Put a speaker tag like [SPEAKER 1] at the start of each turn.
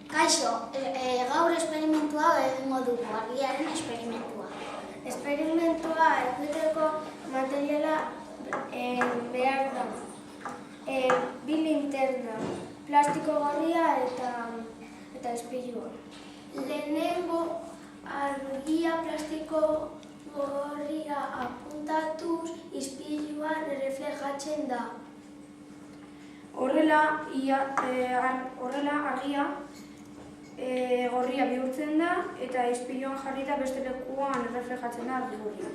[SPEAKER 1] Kaixo, gaur esperimentua egingo dugu, argiaren esperimentua.
[SPEAKER 2] Esperimentua egiteko materiala behar da. Bi linterna, plastiko gorria eta ispilua.
[SPEAKER 1] Lehenengo argia plastiko gorria apuntatuz ispiluan erreflejatzen da.
[SPEAKER 2] Horrela argia gorria bihurtzen da eta ispiluan jarrita beste lekuan erreflejatzen da argi gorria.